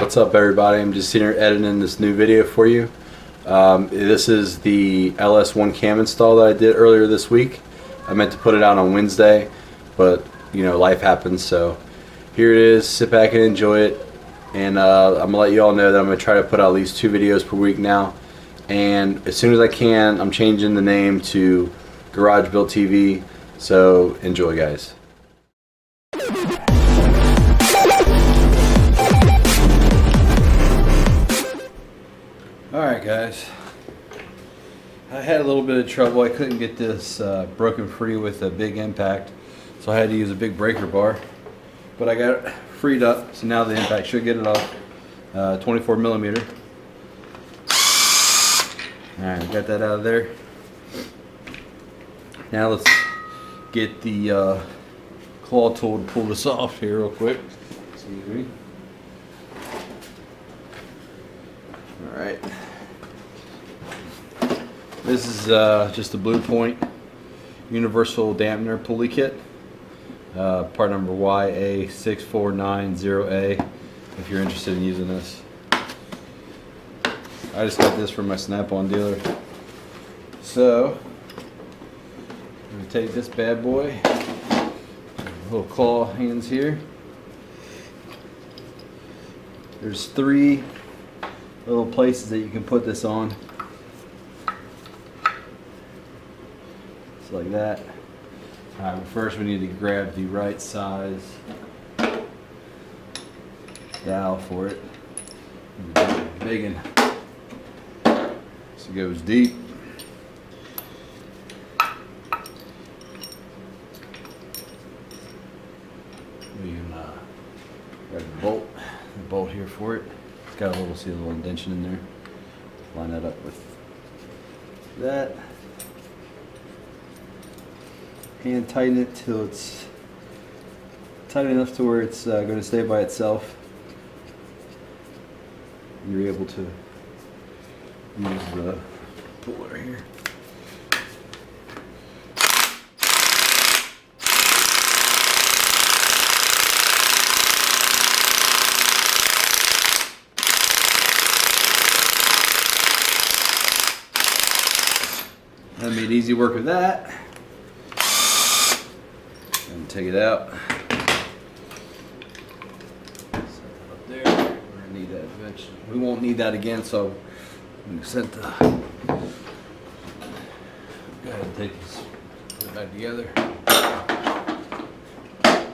What's up, everybody? I'm just sitting here editing this new video for you. This is the Ls1 Cam install that I did earlier this week. I meant to put it out on Wednesday, but you know, life happens, so here it is. Sit back and enjoy it. And I'm gonna let you all know that I'm gonna try to put out at least 2 videos per week now, and as soon as I can, I'm changing the name to Garage Built TV. So enjoy, guys. Alright guys, I had a little bit of trouble. I couldn't get this broken free with a big impact, so I had to use a big breaker bar, but I got it freed up, so now the impact should get it off. 24 millimeter. Alright, got that out of there. Now let's get the claw tool to pull this off here real quick. Excuse me. Alright. This is just a Blue Point universal dampener pulley kit. Part number YA6490A if you're interested in using this. I just got this from my Snap-on dealer. So, I'm going to take this bad boy, little claw hands here. There's 3 little places that you can put this on. Just like that. Alright, but first we need to grab the right size dowel for it. Big one. So it goes deep. We can grab the bolt here for it. It's got a little, see a little indentation in there. Line that up with that. And tighten it till it's tight enough to where it's going to stay by itself. You're able to use the puller here. That made easy work of that. And take it out. Set that up there. We're gonna need that eventually. We won't need that again, so I'm gonna set the. Go ahead and take this, put it back together.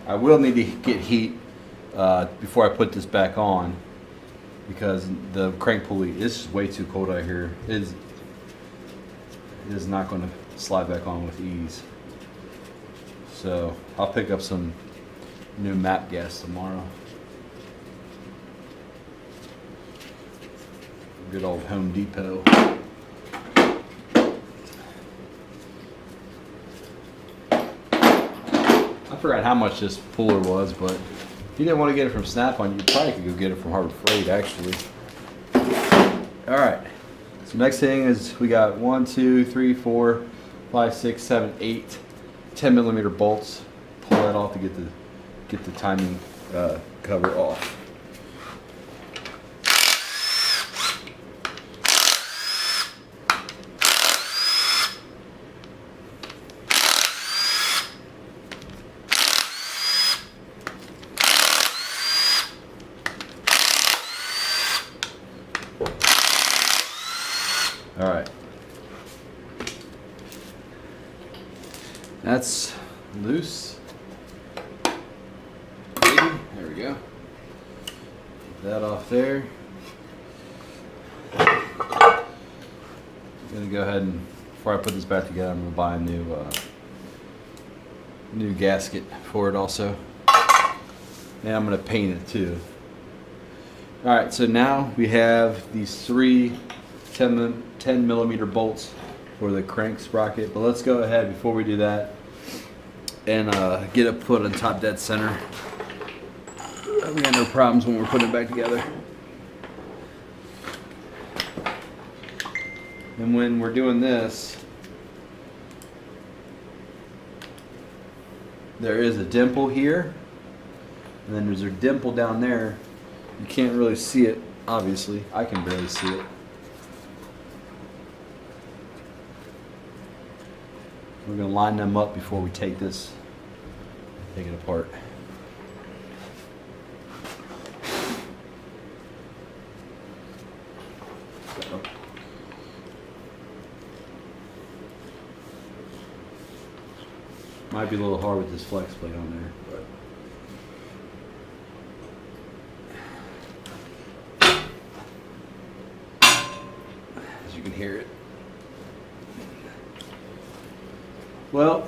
I will need to get heat before I put this back on, because the crank pulley is just way too cold out here. It is not going to slide back on with ease. So I'll pick up some new map gas tomorrow. Good old Home Depot. I forgot how much this puller was, but if you didn't want to get it from Snap-on, you probably could go get it from Harbor Freight, actually. Alright. So next thing is we got 1, 2, 3, 4, 5, 6, 7, 8 10 millimeter bolts. Pull that off to get the timing cover off. Alright, that's loose. There we go. Get that off there. I'm gonna go ahead and, before I put this back together, I'm gonna buy a new gasket for it also. And I'm gonna paint it too. Alright, so now we have these 3 10 millimeter bolts for the crank sprocket, but let's go ahead before we do that and get it put on top dead center. We got no problems when we're putting it back together. And when we're doing this, there is a dimple here, and then there's a dimple down there, You can't really see it, obviously. I can barely see it. We're going to line them up before we take it apart. So. Might be a little hard with this flex plate on there, but as you can hear it. Well,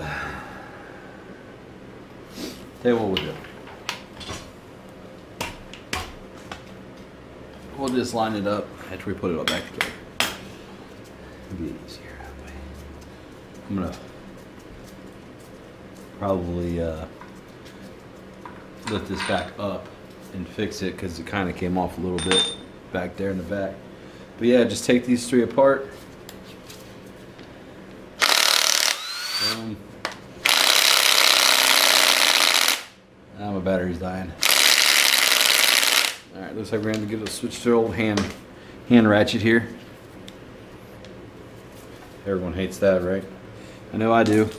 tell you what we'll do. We'll just line it up after we put it all back together. It'll be easier that way. I'm gonna probably lift this back up and fix it because it kind of came off a little bit back there in the back. But yeah, just take these three apart. Now my battery's dying. Alright, looks like we're going to get a switch to old hand ratchet here. Everyone hates that, right? I know I do.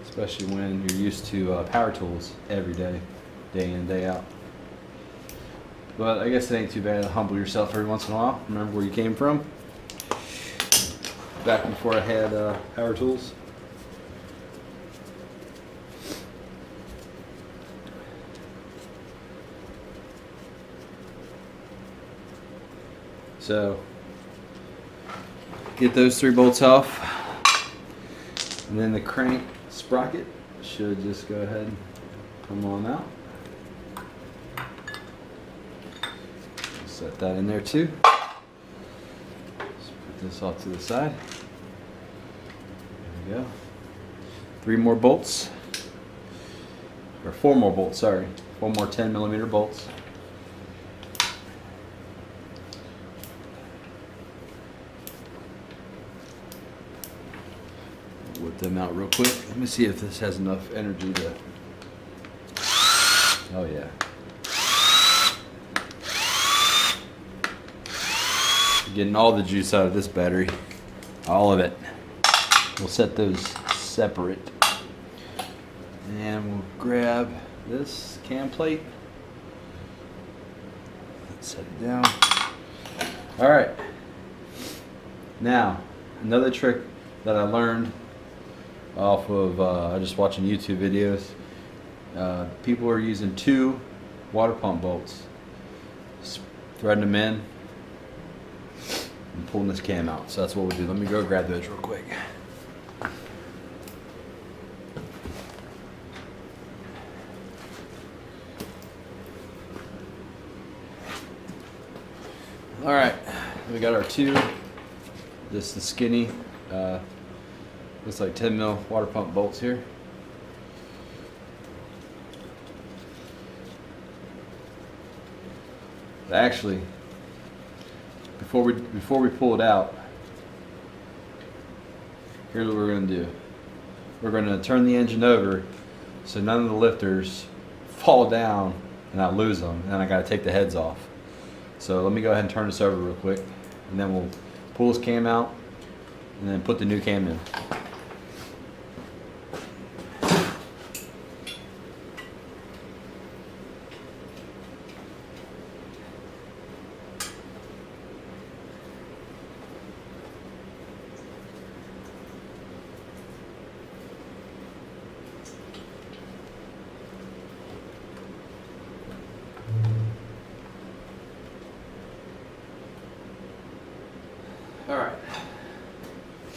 Especially when you're used to power tools every day, day in, day out. But I guess it ain't too bad to humble yourself every once in a while. Remember where you came from. Back before I had power tools. So, get those three bolts off, and then the crank sprocket should just go ahead and come on out. Set that in there too. Just put this off to the side. There we go. 3 more bolts, or 4 more bolts, sorry. 4 more 10mm bolts. Whip them out real quick. Let me see if this has enough energy to... Oh yeah. Getting all the juice out of this battery. All of it. We'll set those separate. And we'll grab this cam plate. Let's set it down. Alright. Now, another trick that I learned off of just watching YouTube videos. People are using 2 water pump bolts, just threading them in and pulling this cam out. So that's what we'll do. Let me go grab those real quick. Alright, we got our 2, this is the skinny, looks like 10mm water pump bolts here. Actually, before we pull it out, here's what we're going to do. We're going to turn the engine over so none of the lifters fall down and I lose them, and I got to take the heads off. So let me go ahead and turn this over real quick, and then we'll pull this cam out and then put the new cam in. Alright.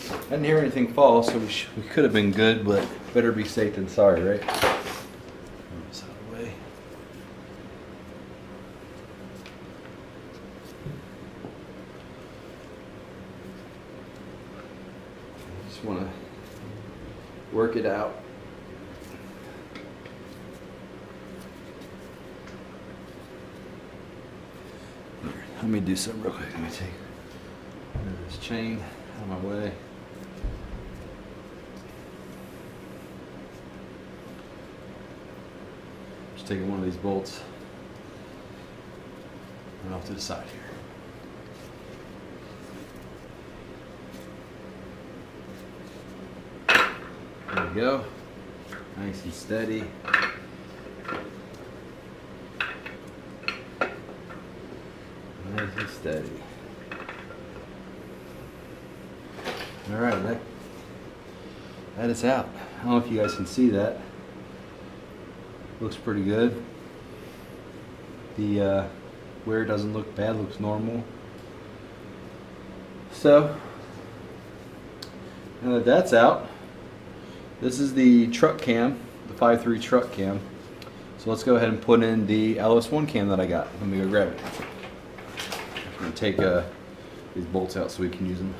I didn't hear anything fall, so we could have been good, but better be safe than sorry, right? Move this out of the way. Just want to work it out. Let me do something real quick. Let me take this chain out of my way. Just taking one of these bolts And off to the side here. There we go. Nice and steady. Nice and steady. Alright, that is out. I don't know if you guys can see that. Looks pretty good. The wear doesn't look bad, looks normal. So, now that that's out, this is the truck cam, the 5.3 truck cam. So let's go ahead and put in the Ls1 cam that I got. Let me go grab it. I'm going to take these bolts out so we can use them.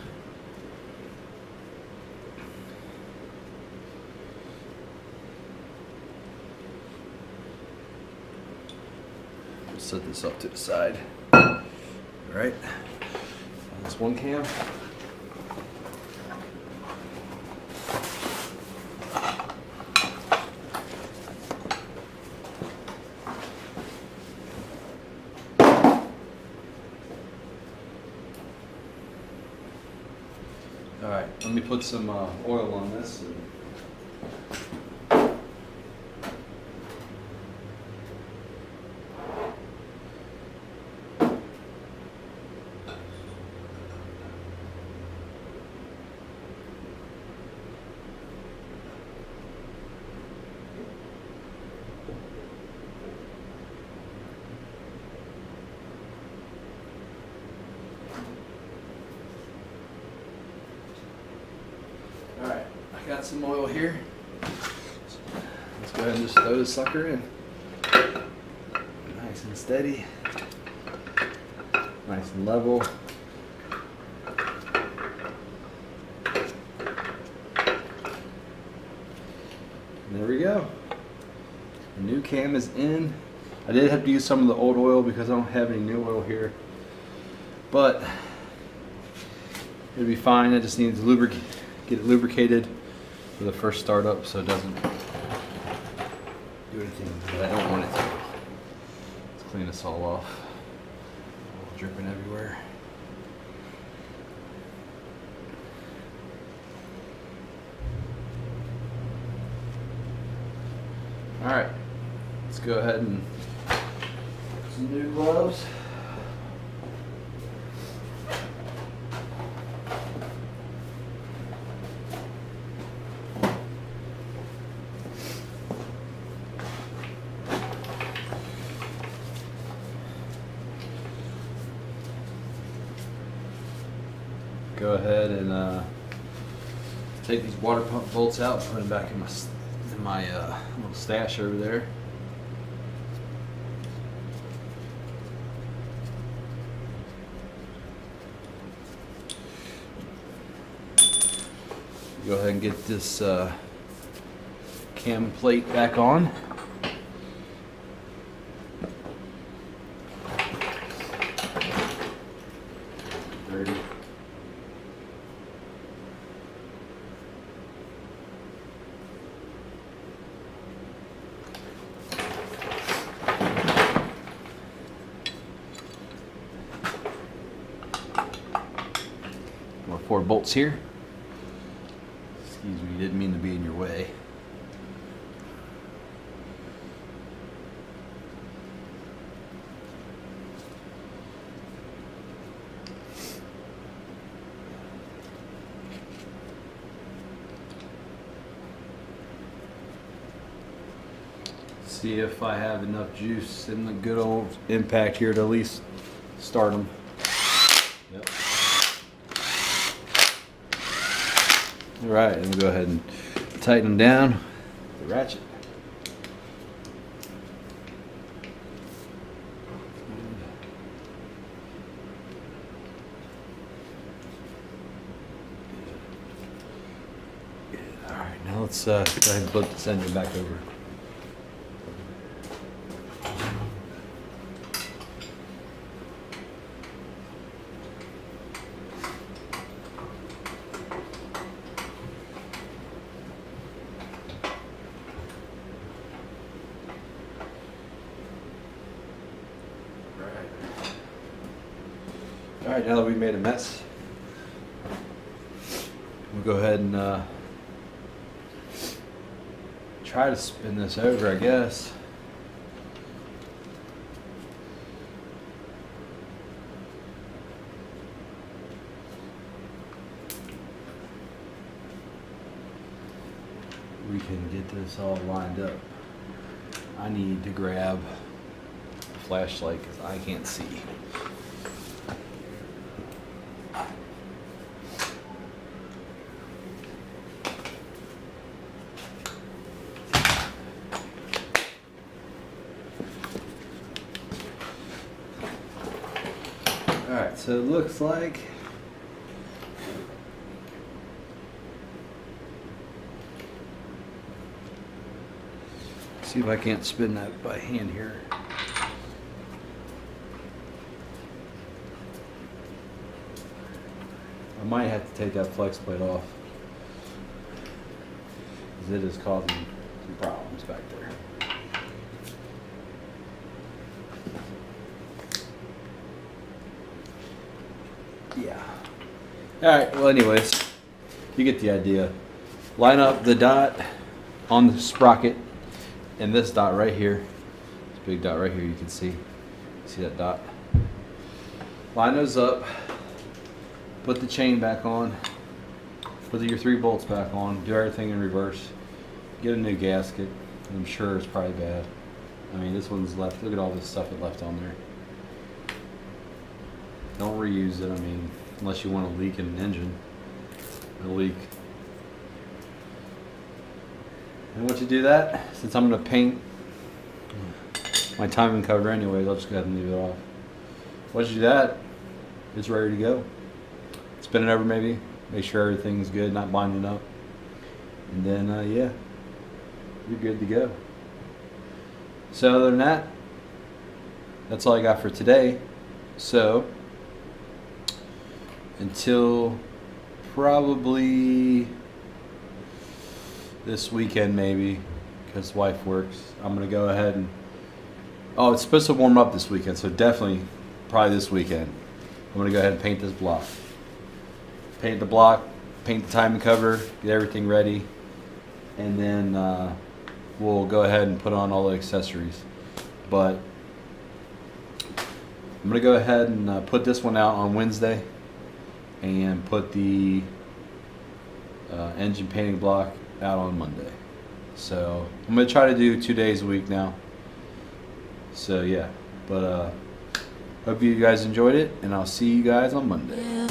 Set this up to the side. Alright, this one cam. Alright, let me put some oil on this. Alright, I got some oil here. Let's go ahead and just throw this sucker in. Nice and steady. Nice and level. And there we go. The new cam is in. I did have to use some of the old oil because I don't have any new oil here. But it'll be fine. I just need to get it lubricated for the first startup so it doesn't do anything that I don't want it to. Let's clean this all off. All dripping everywhere. Alright, let's go ahead and put some new gloves. Go ahead and take these water pump bolts out and put them back in my little stash over there. Go ahead and get this cam plate back on. Dirty. More 4 bolts here. Excuse me, didn't mean to be in your way. See if I have enough juice in the good old impact here to at least start them. Yep. Alright, and we'll go ahead and tighten them down with the ratchet. Alright, now let's go ahead and flip this engine back over. Alright, now that we made a mess, we'll go ahead and try to spin this over, I guess. We can get this all lined up. I need to grab a flashlight because I can't see. Alright, so it looks like see if I can't spin that by hand here. I might have to take that flex plate off because it is causing some problems back there. Yeah. Alright, well anyways, you get the idea. Line up the dot on the sprocket and this dot right here. This big dot right here you can see. See that dot? Line those up. Put the chain back on. Put your 3 bolts back on. Do everything in reverse. Get a new gasket. I'm sure it's probably bad. I mean, this one's left. Look at all this stuff it left on there. Don't reuse it. I mean, unless you want to leak in an engine. It'll leak. And once you do that, since I'm going to paint my timing cover anyways, I'll just go ahead and leave it off. Once you do that, it's ready to go. Spin it over maybe, make sure everything's good, not binding up. And then, yeah, you're good to go. So other than that, that's all I got for today. So, until probably this weekend maybe, because wife works, I'm going to go ahead and, oh, it's supposed to warm up this weekend, so definitely probably this weekend. I'm going to go ahead and paint this block. Paint the block, paint the timing cover, get everything ready, and then we'll go ahead and put on all the accessories. But I'm going to go ahead and put this one out on Wednesday and put the engine painting block out on Monday. So I'm going to try to do 2 days a week now. So yeah, but hope you guys enjoyed it, and I'll see you guys on Monday.